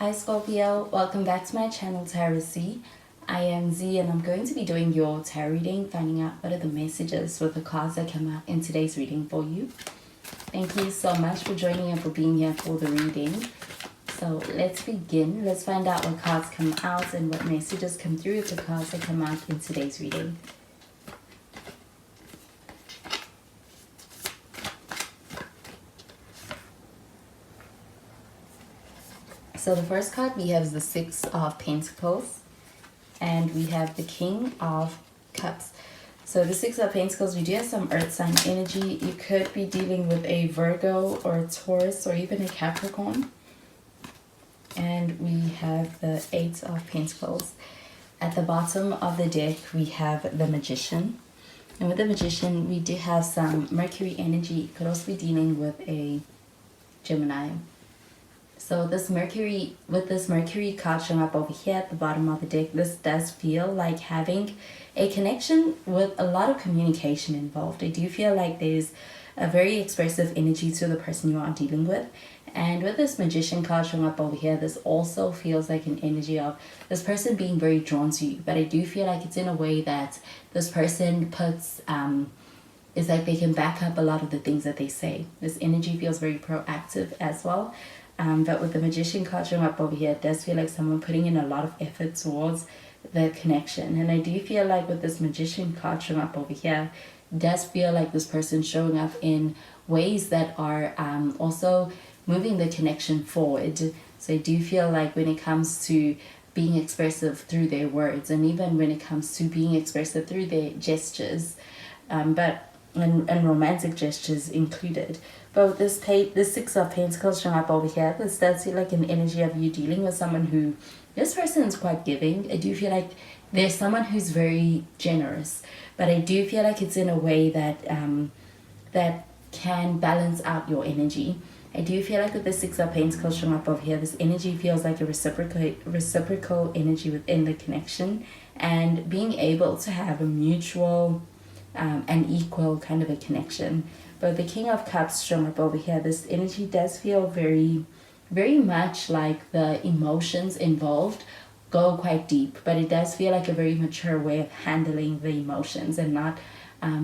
Hi Scorpio, welcome back to my channel Tarot Z. I am Z and I'm going to be doing your tarot reading, finding out what are the messages with the cards that come out in today's reading for you. Thank you so much for joining and for being here for the reading. So let's begin. Let's find out what cards come out and what messages come through with the cards that come out in today's reading. So the first card we have is the Six of Pentacles, and we have the King of Cups. So the Six of Pentacles, we do have some earth sign energy. You could be dealing with a Virgo or a Taurus or even a Capricorn. And we have the Eight of Pentacles. At the bottom of the deck, we have the Magician. And with the Magician, we do have some Mercury energy. You could also be dealing with a Gemini. So this Mercury, with this Mercury card showing up over here at the bottom of the deck, this does feel like having a connection with a lot of communication involved. I do feel like there's a very expressive energy to the person you are dealing with. And with this Magician card showing up over here, this also feels like an energy of this person being very drawn to you. But I do feel like it's in a way that this person puts, it's like they can back up a lot of the things that they say. This energy feels very proactive as well. But with the Magician card showing up over here, it does feel like someone putting in a lot of effort towards the connection. And I do feel like with this Magician card showing up over here, it does feel like this person showing up in ways that are also moving the connection forward. So I do feel like when it comes to being expressive through their words, and even when it comes to being expressive through their gestures, and romantic gestures included. But with this Six of Pentacles showing up over here, this does feel like an energy of you dealing with someone who, this person is quite giving. I do feel like there's someone who's very generous, but I do feel like it's in a way that that can balance out your energy. I do feel like with the Six of Pentacles showing up over here, this energy feels like a reciprocal energy within the connection, and being able to have a mutual and equal kind of a connection. But the King of Cups showing up over here, this energy does feel very, very much like the emotions involved go quite deep, but it does feel like a very mature way of handling the emotions and not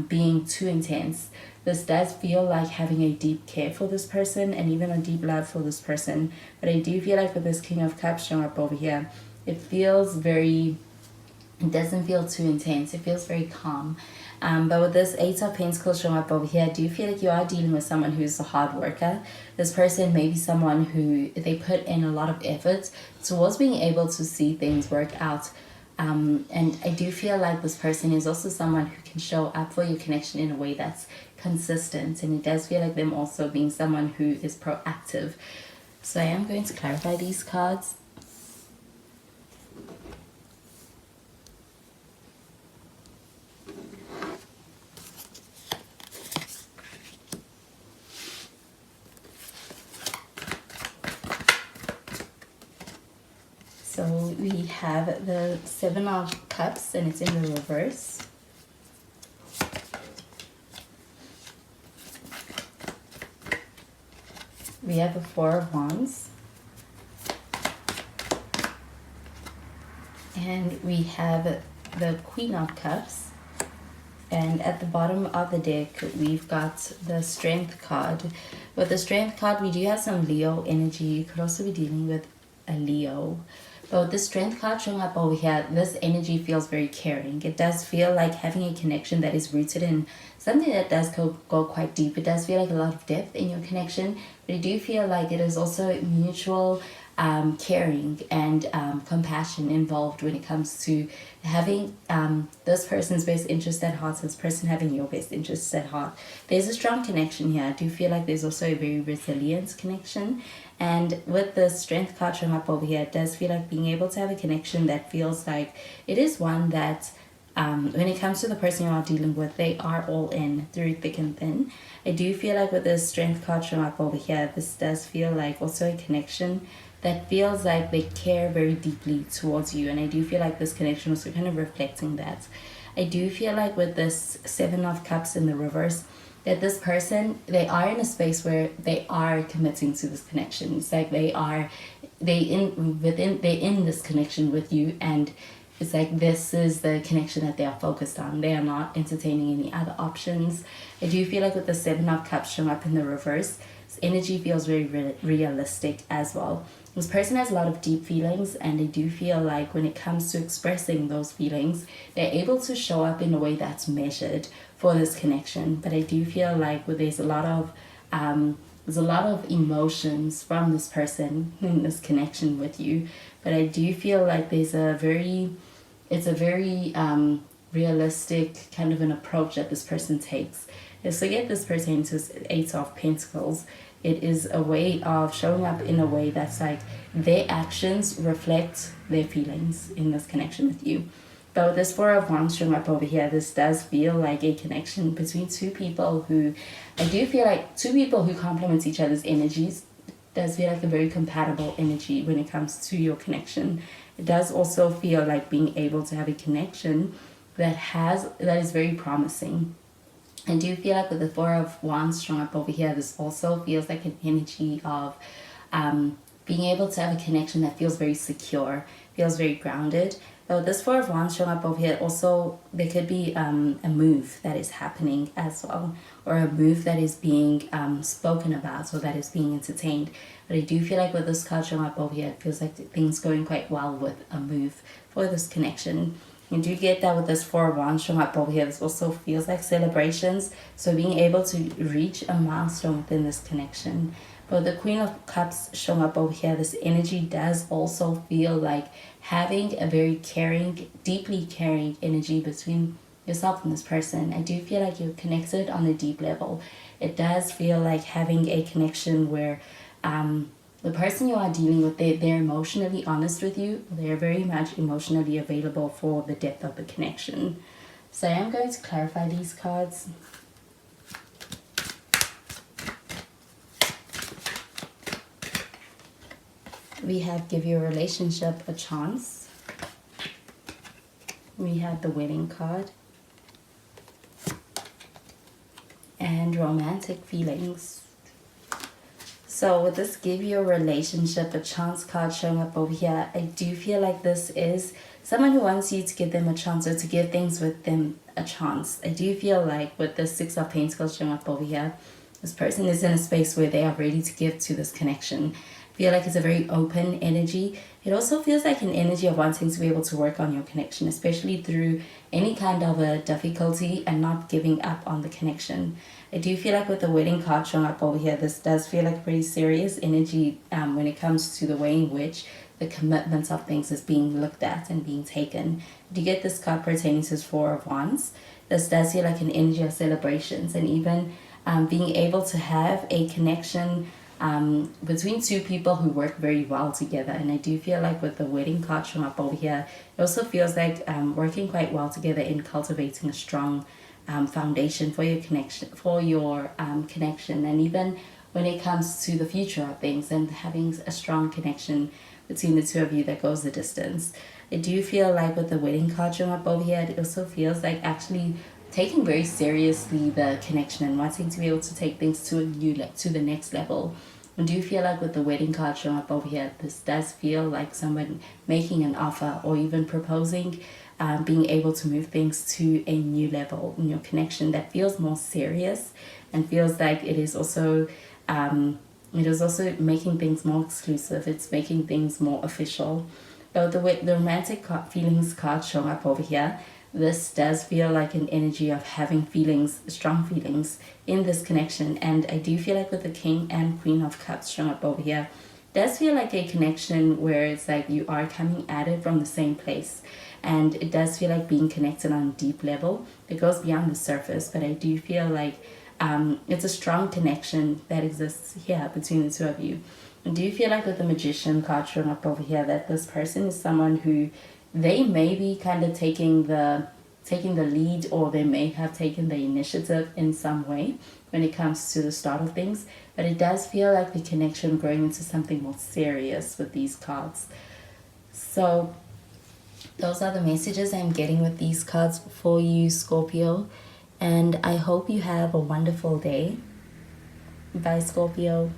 being too intense. This does feel like having a deep care for this person and even a deep love for this person. But I do feel like with this King of Cups showing up over here, it feels very, it doesn't feel too intense. It feels very calm. But with this Eight of Pentacles showing up over here, I do feel like you are dealing with someone who's a hard worker. This person may be someone who they put in a lot of effort towards being able to see things work out. And I do feel like this person is also someone who can show up for your connection in a way that's consistent. And it does feel like them also being someone who is proactive. So I am going to clarify these cards. So we have the Seven of Cups and it's in the reverse. We have the Four of Wands. And we have the Queen of Cups. And at the bottom of the deck, we've got the Strength card. With the Strength card, we do have some Leo energy. You could also be dealing with a Leo. But with the Strength card showing up over here, this energy feels very caring. It does feel like having a connection that is rooted in something that does go quite deep. It does feel like a lot of depth in your connection. But I do feel like it is also mutual caring and compassion involved when it comes to having this person's best interest at heart, this person having your best interests at heart. There's a strong connection here. I do feel like there's also a very resilient connection. And with the Strength card showing up over here, it does feel like being able to have a connection that feels like it is one that when it comes to the person you are dealing with, they are all in through thick and thin. I do feel like with the Strength card showing up over here, this does feel like also a connection that feels like they care very deeply towards you. And I do feel like this connection also kind of reflecting that. I do feel like with this Seven of Cups in the reverse, that this person, they are in a space where they are committing to this connection. It's like they are they're in this connection with you, and it's like this is the connection that they are focused on. They are not entertaining any other options. I do feel like with the Seven of Cups showing up in the reverse, this energy feels very realistic as well. This person has a lot of deep feelings, and they do feel like when it comes to expressing those feelings, they're able to show up in a way that's measured for this connection. But I do feel like there's a lot of emotions from this person in this connection with you. But I do feel like it's a very realistic kind of an approach that this person takes. And so get this pertaining to Eight of Pentacles. It is a way of showing up in a way that's like their actions reflect their feelings in this connection with you. But with this Four of Wands showing up over here, this does feel like a connection between two people who, I do feel like two people who complement each other's energies. It does feel like a very compatible energy when it comes to your connection. It does also feel like being able to have a connection that is very promising. I do feel like with the Four of Wands showing up over here, this also feels like an energy of being able to have a connection that feels very secure, feels very grounded. So this Four of Wands showing up over here, also there could be a move that is happening as well, or a move that is being spoken about, or that is being entertained. But I do feel like with this card showing up over here, it feels like things going quite well with a move for this connection. You do get that with this Four of Wands showing up over here. This also feels like celebrations. So being able to reach a milestone within this connection. But the Queen of Cups showing up over here, this energy does also feel like having a very caring, deeply caring energy between yourself and this person. I do feel like you're connected on a deep level. It does feel like having a connection where the person you are dealing with, they're emotionally honest with you. They're very much emotionally available for the depth of the connection. So I am going to clarify these cards. We have Give Your Relationship a Chance. We have the Wedding card. And Romantic Feelings. So with this Give Your Relationship a Chance card showing up over here, I do feel like this is someone who wants you to give them a chance, or to give things with them a chance. I do feel like with the Six of Pentacles showing up over here, this person is in a space where they are ready to give to this connection. I feel like it's a very open energy. It also feels like an energy of wanting to be able to work on your connection, especially through any kind of a difficulty, and not giving up on the connection. I do feel like with the Wedding card showing up over here, this does feel like a pretty serious energy when it comes to the way in which the commitment of things is being looked at and being taken. Do you get this card pertaining to this Four of Wands? This does feel like an energy of celebrations, and even being able to have a connection between two people who work very well together. And I do feel like with the Wedding card showing up over here, it also feels like working quite well together in cultivating a strong foundation for your connection, and even when it comes to the future of things, and having a strong connection between the two of you that goes the distance. I do feel like with the Wedding card showing up over here, it also feels like actually taking very seriously the connection and wanting to be able to take things to the next level. I do feel like with the Wedding card showing up over here, this does feel like someone making an offer, or even proposing, being able to move things to a new level in your connection that feels more serious, and feels like it is also making things more exclusive. It's making things more official. But the Romantic Feelings card showing up over here, this does feel like an energy of having feelings, strong feelings in this connection. And I do feel like with the King and Queen of Cups showing up over here, it does feel like a connection where it's like you are coming at it from the same place. And it does feel like being connected on a deep level. It goes beyond the surface, but I do feel like it's a strong connection that exists here between the two of you. I do feel like with the Magician card showing up over here, that this person is someone who they may be kind of taking the lead, or they may have taken the initiative in some way when it comes to the start of things. But it does feel like the connection growing into something more serious with these cards. So those are the messages I'm getting with these cards for you, Scorpio. And I hope you have a wonderful day. Bye, Scorpio.